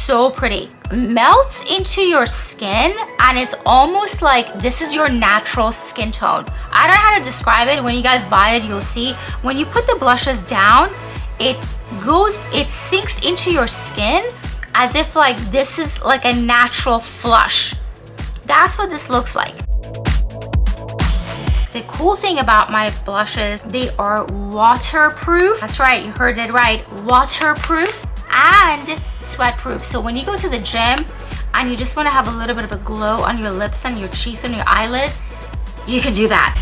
so pretty. Melts into your skin and it's almost like this is your natural skin tone. I don't know how to describe it. When you guys buy it, you'll see. When you put the blushes down, it sinks into your skin as if like this is like a natural flush. That's what this looks like. The cool thing about my blushes, they are waterproof. That's right, you heard it right. Waterproof and sweat proof. So when you go to the gym and you just want to have a little bit of a glow on your lips and your cheeks and your eyelids, you can do that.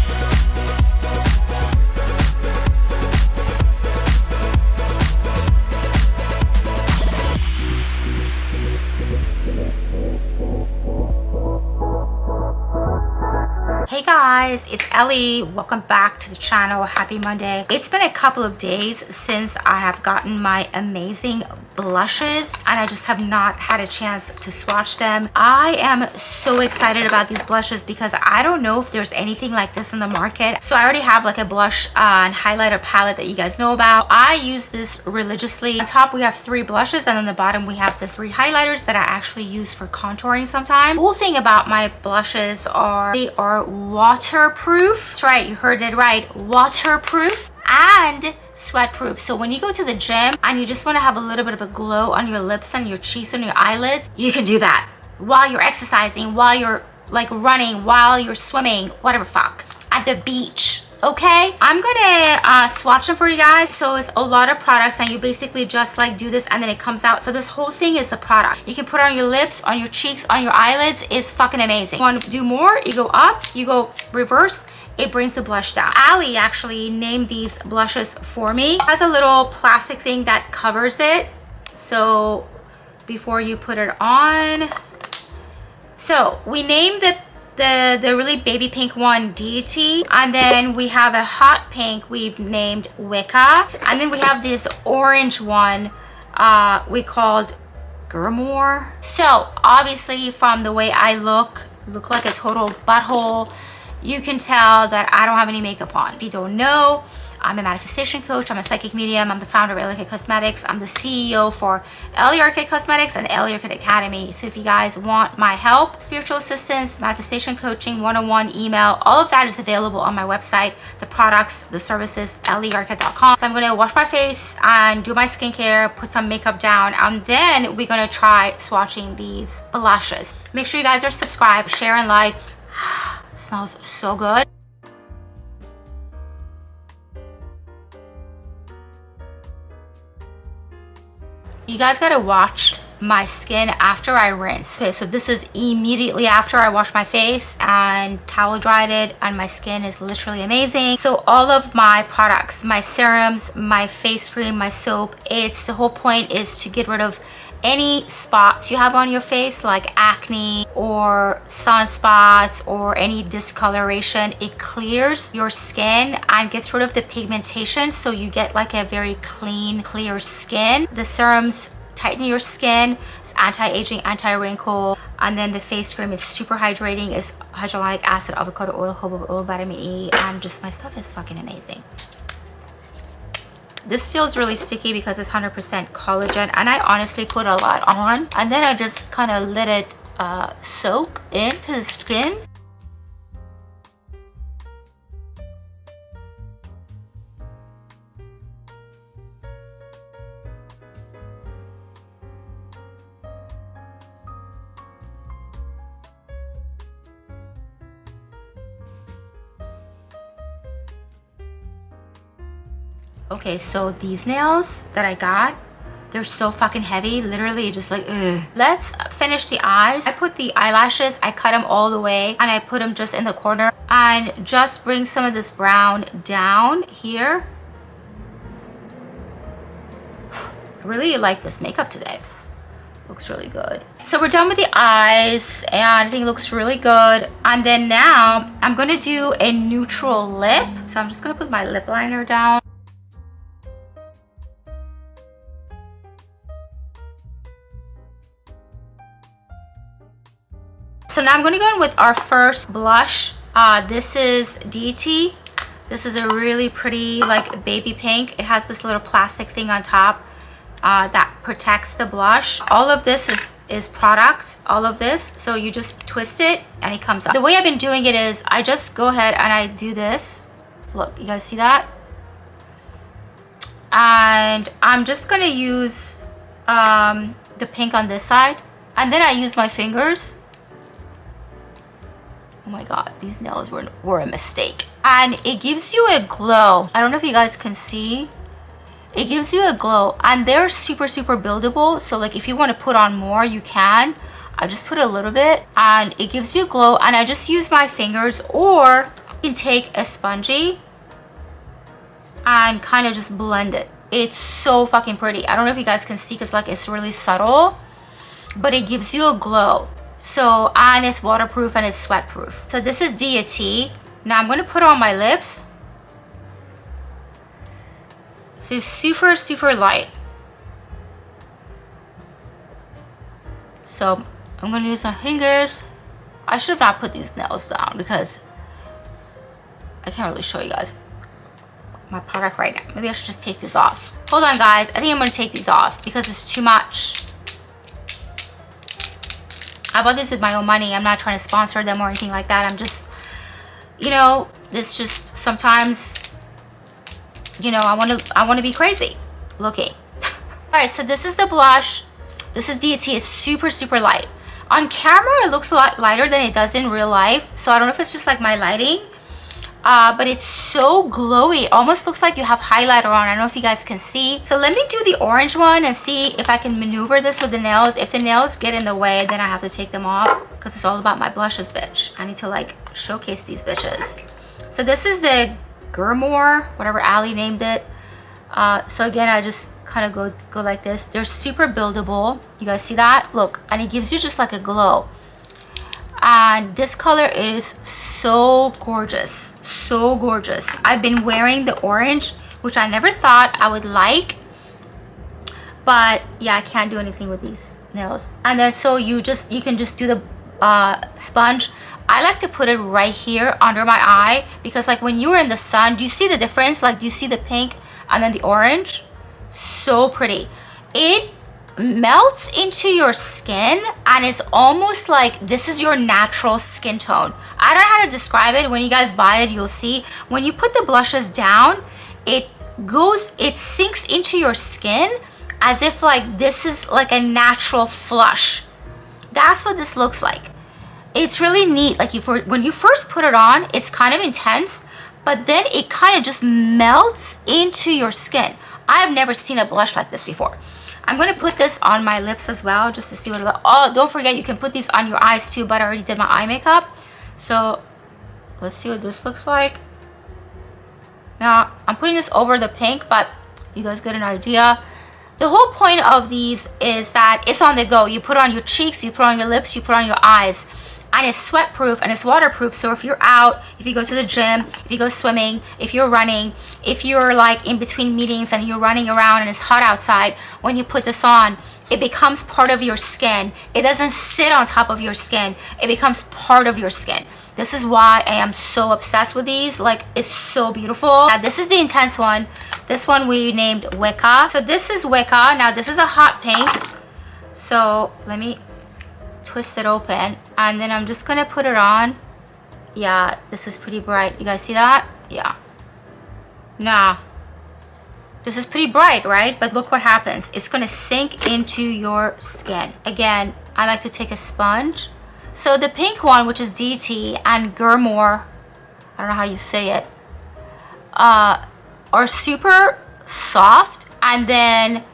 Hey guys, it's Ellie. Welcome back to the channel. Happy Monday. It's been a couple of days since I have gotten my amazing blushes and I just have not had a chance to swatch them. I am so excited about these blushes because I don't know if there's anything like this in the market. So I already have like a blush and highlighter palette that you guys know about. I use this religiously. On top we have 3 blushes and on the bottom we have the 3 highlighters that I actually use for contouring sometimes. The cool thing about my blushes are they are waterproof. That's right, you heard it right. Waterproof and sweat proof. So when you go to the gym and you just want to have a little bit of a glow on your lips and your cheeks and your eyelids, you can do that while you're exercising, while you're like running, while you're swimming, whatever fuck, at the beach. Okay, I'm gonna swatch them for you guys. So it's a lot of products and you basically just like do this and then it comes out. So this whole thing is a product. You can put it on your lips, on your cheeks, on your eyelids. It's fucking amazing. You want to do more, you go up, you go reverse, it brings the blush down. Allie actually named these blushes for me. It has a little plastic thing that covers it, so before you put it on. So we named the really baby pink one Deity, and then we have a hot pink we've named Wicca, and then we have this orange one we called Gurmore. So obviously from the way I look like a total butthole, you can tell that I don't have any makeup on. If you don't know, I'm a manifestation coach, I'm a psychic medium, I'm the founder of EllieArket Cosmetics, I'm the CEO for EllieArket Cosmetics and EllieArket Academy. So if you guys want my help, spiritual assistance, manifestation coaching, one-on-one email, all of that is available on my website, the products, the services, EllieArket.com. So I'm gonna wash my face and do my skincare, put some makeup down, and then we're gonna try swatching these blushes. Make sure you guys are subscribed, share and like. Smells so good. You guys gotta watch my skin after I rinse. Okay, so this is immediately after I wash my face and towel dried it, and my skin is literally amazing. So all of my products, my serums, my face cream, my soap, the whole point is to get rid of any spots you have on your face, like acne or sunspots or any discoloration. It clears your skin and gets rid of the pigmentation, so you get like a very clean, clear skin. The serums tighten your skin, it's anti-aging, anti-wrinkle, and then the face cream is super hydrating. It's hyaluronic acid, avocado oil, jojoba oil, vitamin E, and just my stuff is fucking amazing. This feels really sticky because it's 100% collagen, and I honestly put a lot on and then I just kind of let it soak into the skin. Okay, so these nails that I got, they're so fucking heavy, literally just like, ugh. Let's finish the eyes. I put the eyelashes, I cut them all the way and I put them just in the corner and just bring some of this brown down here. I really like this makeup today. Looks really good. So we're done with the eyes and I think it looks really good. And then now I'm gonna do a neutral lip. So I'm just gonna put my lip liner down. So now I'm going to go in with our first blush. This is Deity. This is a really pretty like baby pink. It has this little plastic thing on top that protects the blush. All of this is product, all of this. So you just twist it and it comes out. The way I've been doing it is I just go ahead and I do this. Look, you guys see that? And I'm just gonna use the pink on this side, and then I use my fingers. Oh my god, these nails were a mistake. And it gives you a glow. I don't know if you guys can see. It gives you a glow, and they're super buildable. So like if you want to put on more, you can. I just put a little bit and it gives you a glow, and I just use my fingers, or you can take a spongy and kind of just blend it. It's so fucking pretty. I don't know if you guys can see because like it's really subtle, but it gives you a glow. So, and it's waterproof and it's sweat proof. So this is DT. Now I'm going to put it on my lips. So super light. So I'm going to use my fingers. I should have not put these nails down because I can't really show you guys my product right now. Maybe I should just take this off. Hold on guys, I think I'm going to take these off because it's too much. I bought this with my own money. I'm not trying to sponsor them or anything like that. I'm just, you know, this just sometimes, you know, I want to be crazy looking. All right, so this is the blush. This is DT. It's super light. On camera, it looks a lot lighter than it does in real life. So I don't know if it's just like my lighting. But it's so glowy. It almost looks like you have highlighter on. I don't know if you guys can see. So let me do the orange one and see if I can maneuver this with the nails. If the nails get in the way, then I have to take them off because it's all about my blushes, bitch. I need to like showcase these bitches. So this is the GRWM, whatever Ellie named it. So again, I just kind of go like this. They're super buildable. You guys see that? Look, and it gives you just like a glow. And this color is so gorgeous, so gorgeous. I've been wearing the orange, which I never thought I would like, but yeah, I can't do anything with these nails. And then so you can just do the sponge. I like to put it right here under my eye because like when you were in the sun, do you see the difference? Like, do you see the pink and then the orange? So pretty. It melts into your skin and it's almost like this is your natural skin tone. I don't know how to describe it. When you guys buy it, you'll see. When you put the blushes down, it sinks into your skin as if like this is like a natural flush. That's what this looks like. It's really neat. Like when you first put it on, it's kind of intense, but then it kind of just melts into your skin. I've never seen a blush like this before. I'm going to put this on my lips as well just to see what it looks like. Oh, don't forget you can put these on your eyes too, but I already did my eye makeup. So let's see what this looks like. Now I'm putting this over the pink, but you guys get an idea. The whole point of these is that it's on the go. You put it on your cheeks, you put it on your lips, you put it on your eyes. And it's sweat proof and it's waterproof. So if you're out, if you go to the gym, if you go swimming, if you're running, if you're like in between meetings and you're running around and it's hot outside, when you put this on, it becomes part of your skin. It doesn't sit on top of your skin. It becomes part of your skin. This is why I am so obsessed with these. Like, it's so beautiful. Now, this is the intense one. This one we named Wicca. So this is Wicca. Now this is a hot pink. So let me twist it open and then I'm just gonna put it on. Yeah, this is pretty bright. You guys see that? Yeah. Nah, this is pretty bright, right? But look what happens. It's gonna sink into your skin. Again, I like to take a sponge. So the pink one, which is DT, and GRWM, I don't know how you say it, are super soft, and then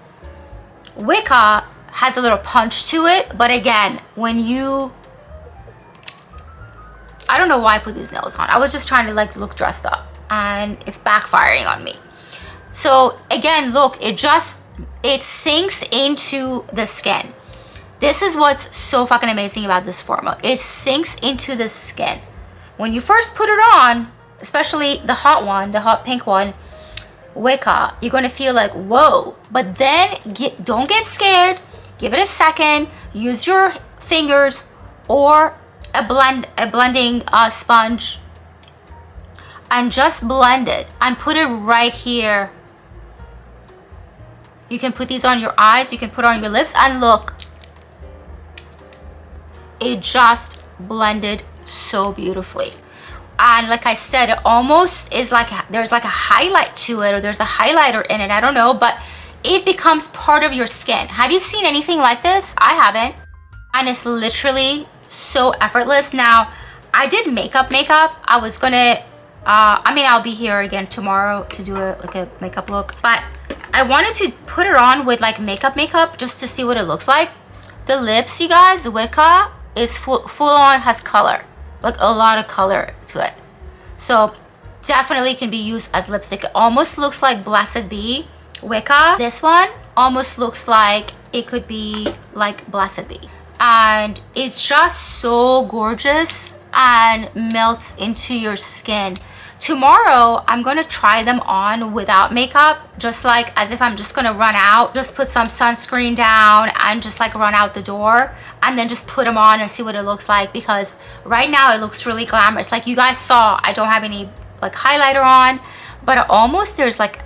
Wicca has a little punch to it. But again, when you, I don't know why I put these nails on. I was just trying to like look dressed up and it's backfiring on me. So again, look, it sinks into the skin. This is what's so fucking amazing about this formula. It sinks into the skin. When you first put it on, especially the hot one, the hot pink one, Wicca, you're gonna feel like, whoa. But then don't get scared. Give it a second. Use your fingers or a blending sponge and just blend it and put it right here. You can put these on your eyes, you can put on your lips, and look, it just blended so beautifully. And like I said, it almost is like there's like a highlight to it, or there's a highlighter in it, I don't know, but it becomes part of your skin. Have you seen anything like this? I haven't. And it's literally so effortless. Now, I did makeup. I was gonna, I mean, I'll be here again tomorrow to do like a makeup look, but I wanted to put it on with like makeup just to see what it looks like. The lips, you guys, Wicca is full on, has color, like a lot of color to it. So definitely can be used as lipstick. It almost looks like Blessed Bee Wicca. This one almost looks like it could be like Blessed Bee. And it's just so gorgeous and melts into your skin. Tomorrow, I'm gonna try them on without makeup, just like as if I'm just gonna run out, just put some sunscreen down and just like run out the door, and then just put them on and see what it looks like, because right now it looks really glamorous. Like you guys saw, I don't have any like highlighter on, but almost there's like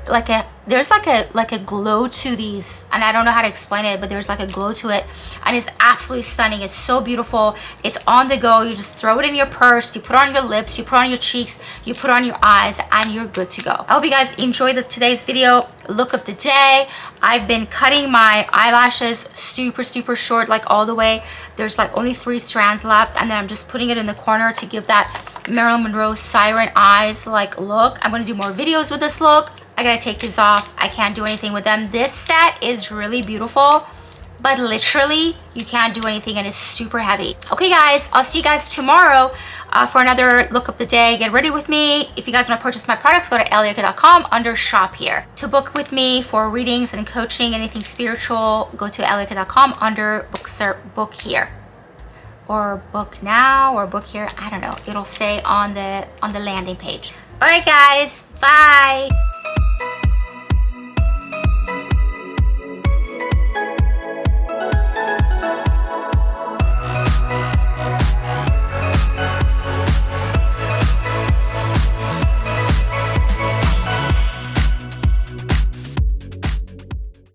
a glow to these, and I don't know how to explain it, but there's like a glow to it, and it's absolutely stunning. It's so beautiful. It's on the go. You just throw it in your purse, you put it on your lips, you put it on your cheeks, you put it on your eyes, and you're good to go. I hope you guys enjoyed today's video look of the day. I've been cutting my eyelashes super short, like all the way. There's like only 3 strands left, and then I'm just putting it in the corner to give that Marilyn Monroe siren eyes like look. I'm gonna do more videos with this look. I gotta take these off. I can't do anything with them. This set is really beautiful, but literally you can't do anything, and it's super heavy. Okay guys, I'll see you guys tomorrow for another look of the day. Get ready with me. If you guys want to purchase my products, go to EllieArket.com under shop here. To book with me for readings and coaching, anything spiritual, go to EllieArket.com under book here, or book now, or book here. I don't know. It'll say on the landing page. All right guys, bye.